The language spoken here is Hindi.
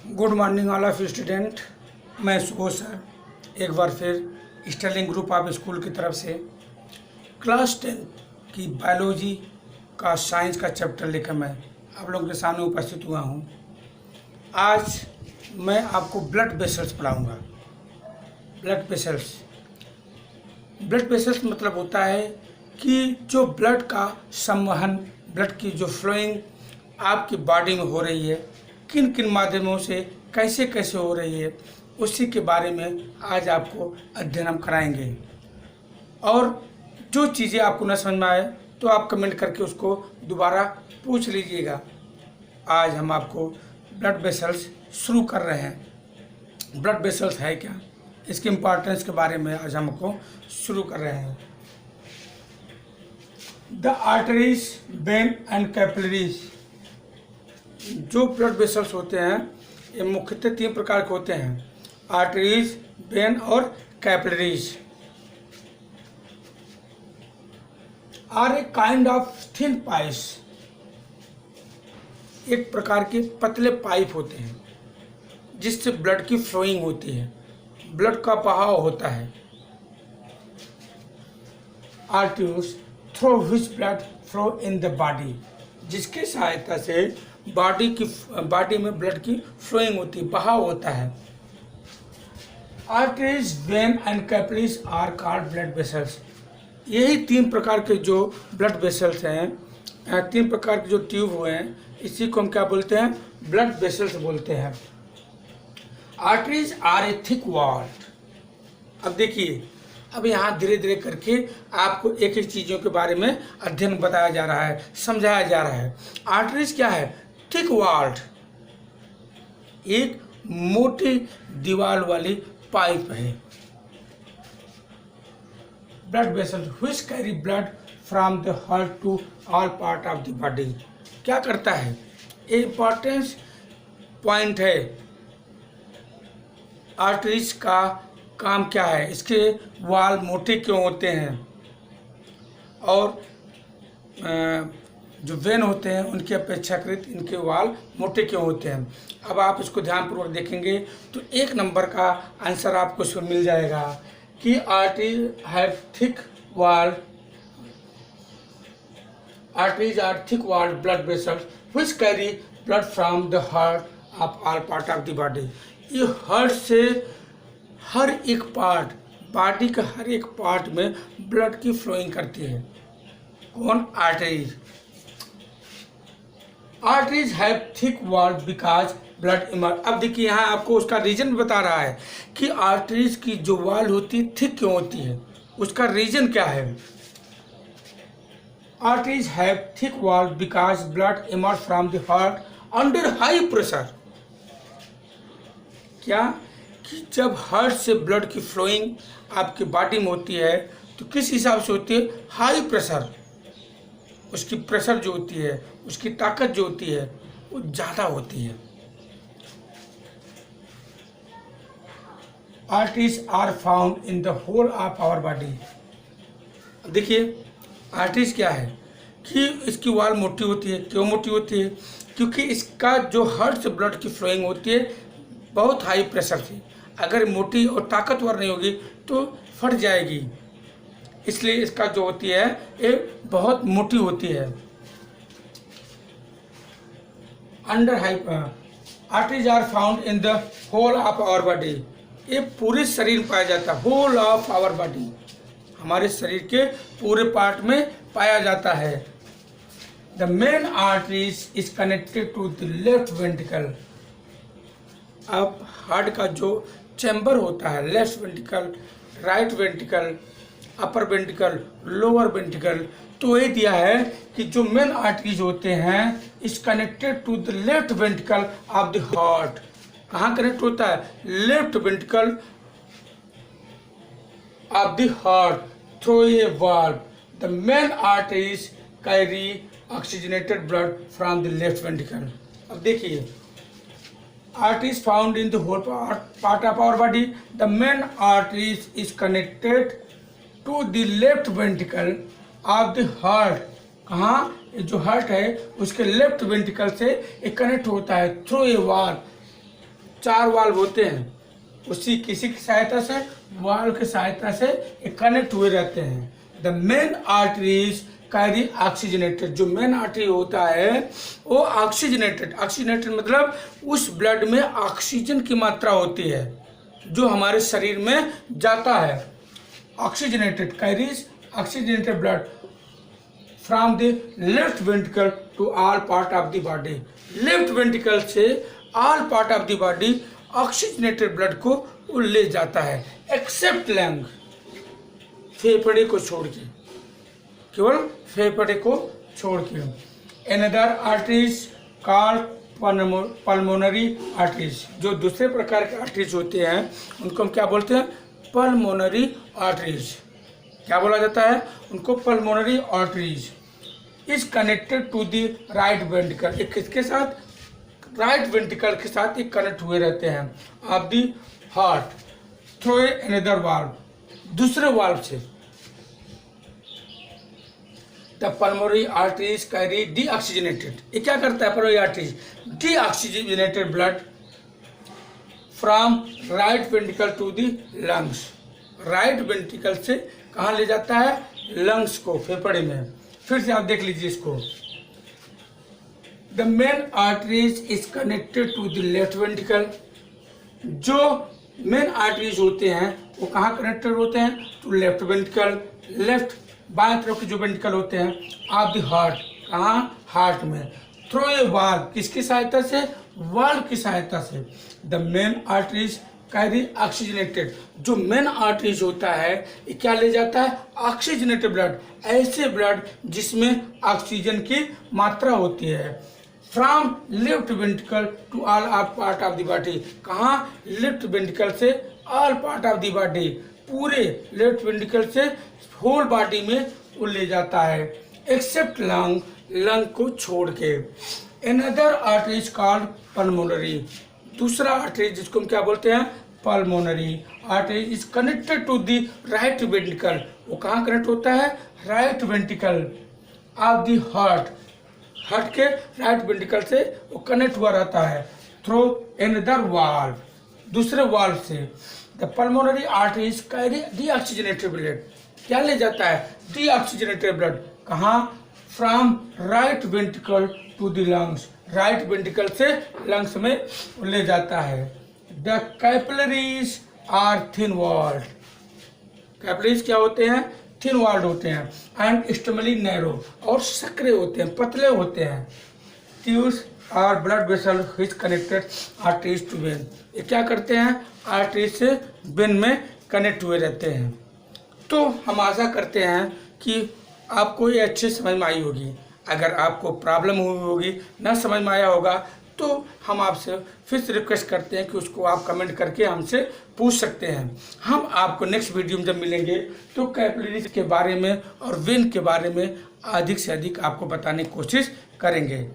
Good morning all of student. मैं सुबोध सर एक बार फिर स्टर्लिंग ग्रुप ऑफ स्कूल की तरफ से क्लास 10 की बायोलॉजी का साइंस का चैप्टर लेकर मैं आप लोगों के सामने उपस्थित हुआ हूँ। आज मैं आपको ब्लड वेसल्स पढ़ाऊँगा। ब्लड वेसल्स मतलब होता है कि जो ब्लड का संवहन, ब्लड की जो फ्लोइंग आपकी बॉडी में हो रही है, किन किन माध्यमों से कैसे कैसे हो रही है, उसी के बारे में आज आपको अध्ययन हम कराएंगे। और जो चीज़ें आपको न समझ में आए तो आप कमेंट करके उसको दोबारा पूछ लीजिएगा। आज हम आपको ब्लड वेसल्स शुरू कर रहे हैं। ब्लड वेसल्स है क्या, इसकी इम्पोर्टेंस के बारे में आज हमको शुरू कर रहे हैं। The arteries, vein and capillaries, जो ब्लड वेसल्स होते हैं ये मुख्यतः 3 प्रकार के होते हैं: आर्टरीज, वेन और capillaries. Are a kind of thin pipes, एक प्रकार के पतले पाइप होते हैं जिससे ब्लड की फ्लोइंग होती है, ब्लड का बहाव होता है। Arteries through which blood flow in the body, जिसके सहायता से बॉडी में ब्लड की फ्लोइंग होती है, बहाव होता है। Arteries, vein and capillaries are called blood vessels. यही 3 प्रकार के जो ब्लड वेसल्स हैं, 3 प्रकार के जो ट्यूब हुए हैं, इसी को हम क्या बोलते हैं? ब्लड वेसल्स बोलते हैं। Arteries are a thick wall. अब देखिए, अब यहाँ धीरे धीरे करके आपको एक एक चीज़ों के बारे में अध्ययन बताया जा रहा है, समझाया जा रहा है। आर्टरीज क्या है? थिक वॉल्ड, एक मोटी दीवार वाली पाइप है। Blood vessel which carry blood from the heart to all part of the body. क्या करता है? इम्पोर्टेंस पॉइंट है। आर्टरीज का काम क्या है? इसके वाल मोटे क्यों होते हैं और जो वेन होते हैं उनकी अपेक्षाकृत इनके वाल मोटे क्यों होते हैं। अब आप इसको ध्यानपूर्वक देखेंगे तो 1 नंबर का आंसर आपको इसमें मिल जाएगा कि arteries have thick wall, arteries are thick walled blood vessels which carry blood from the heart of all part of the body. ये हार्ट से हर एक पार्ट, बॉडी का हर एक पार्ट में ब्लड की फ्लोइंग करती है। कौन? Arteries. Arteries have thick wall because blood emerge. अब देखिए, यहाँ आपको उसका रीजन बता रहा है कि आर्टरीज की जो वॉल होती है थिक क्यों होती है, उसका रीजन क्या है। Arteries have thick wall because blood emerge from the heart under high pressure. क्या कि जब हार्ट से ब्लड की फ्लोइंग आपकी बॉडी में होती है तो किस हिसाब से होती है? High pressure. उसकी प्रेशर जो होती है, उसकी ताकत जो होती है वो ज़्यादा होती है। Arteries are found in the whole of our body. देखिए, आर्टरीज क्या है कि इसकी वॉल मोटी होती है। क्यों मोटी होती है? क्योंकि इसका जो हार्ट से ब्लड की फ्लोइंग होती है बहुत हाई प्रेशर से। अगर मोटी और ताकतवर नहीं होगी तो फट जाएगी, इसलिए इसका जो होती है ये बहुत मोटी होती है। Under high arteries are found in the whole of our body. ये पूरे शरीर में पाया जाता है। होल ऑफ आवर बॉडी, हमारे शरीर के पूरे पार्ट में पाया जाता है। The main arteries is connected to the left ventricle. अब हार्ट का जो चैम्बर होता है, left ventricle, right ventricle, upper ventricle, lower ventricle, तो ये दिया है कि जो मेन आर्टरीज होते हैं is connected to the left ventricle of the heart. कहाँ कनेक्ट होता है? Left ventricle of the heart through a valve. The main arteries carry oxygenated blood from the left ventricle. अब देखिए, arteries found in the whole part of our body. The main arteries is connected to the left ventricle of the heart. कहाँ? जो हार्ट है उसके लेफ्ट वेंट्रिकल से एक कनेक्ट होता है थ्रू ए वाल्व। 4 वाल्व होते हैं, उसी किसी की सहायता से, वाल्व की सहायता से ये कनेक्ट हुए रहते हैं। The main arteries carry oxygenated, जो मेन आर्टरी होता है वो ऑक्सीजनेटेड मतलब उस ब्लड में ऑक्सीजन की मात्रा होती है जो हमारे शरीर में जाता है। Oxygenated carries oxygenated blood from the left ventricle to all part of the body. Left ventricle से all part of the body oxygenated blood को वो ले जाता है, एक्सेप्ट लंग, फेफड़े को छोड़ के, केवल फेफड़े को छोड़ के। Another arteries called pulmonary arteries, जो दूसरे प्रकार के आर्टरीज होते हैं उनको हम क्या बोलते हैं? Pulmonary arteries. क्या बोला जाता है उनको? Pulmonary arteries. Is connected to the right ventricle, एक किसके साथ? राइट वेंट्रिकल के साथ ये कनेक्ट हुए रहते हैं of the heart through another valve, दूसरे वाल्व से। The pulmonary arteries carry deoxygenated, ये क्या करता है pulmonary arteries? Deoxygenated blood from right ventricle to the lungs, right ventricle से कहाँ ले जाता है? लंग्स को, फेफड़े में। फिर से आप देख लीजिए इसको। The main arteries is connected to the left ventricle, जो मेन आर्टरीज होते हैं वो कहाँ कनेक्टेड होते हैं? टू लेफ्ट वेंट्रिकल, लेफ्ट बाएं तरफ के जो वेंट्रिकल होते हैं ऑफ द हार्ट, कहाँ? हार्ट में। थ्रू ए वाल्व, किसकी सहायता से? वाल्व की सहायता से। The main arteries carry oxygenated, जो मेन आर्टरीज होता है ये क्या ले जाता है? ऑक्सीजनेटेड ब्लड, ऐसे ब्लड जिसमें ऑक्सीजन की मात्रा होती है। From left ventricle to all part of the body, कहाँ? लेफ्ट वेंट्रिकल से all part of the body, पूरे लेफ्ट वेंट्रिकल से होल बॉडी में वो ले जाता है, एक्सेप्ट लंग, लंग को छोड़ के। अनदर आर्टरीज कॉल्ड पल्मोनरी, दूसरा आर्टरीज जिसको हम क्या बोलते हैं? Pulmonary arteries is connected to the right ventricle, वो कहाँ कनेक्ट होता है? Right ventricle of the heart, heart के राइट वेंट्रिकल से वो कनेक्ट हुआ रहता है थ्रू अनदर वाल्व, दूसरे वाल्व से। The pulmonary arteries carry deoxygenated blood, क्या ले जाता है? डीऑक्सीजनेटेड ब्लड, कहाँ? From right ventricle to the lungs, right ventricle से लंग्स में ले जाता है। The capillaries are thin walled, capillaries क्या होते हैं? थिन वॉल्ड होते हैं। एंड एक्सट्रीमली नैरो, और सकरे होते हैं, पतले होते हैं। Tubes are blood vessel which connected arteries to vein, ये क्या करते हैं? आर्टरीज से वेन में कनेक्ट हुए रहते हैं। तो हम आशा करते हैं कि आपको ये अच्छे समझ में आई होगी। अगर आपको प्रॉब्लम हुई होगी, ना समझ में आया होगा, तो हम आपसे फिर से रिक्वेस्ट करते हैं कि उसको आप कमेंट करके हमसे पूछ सकते हैं। हम आपको नेक्स्ट वीडियो में जब मिलेंगे तो कैपिलरीज के बारे में और वेन के बारे में अधिक से अधिक आपको बताने की कोशिश करेंगे।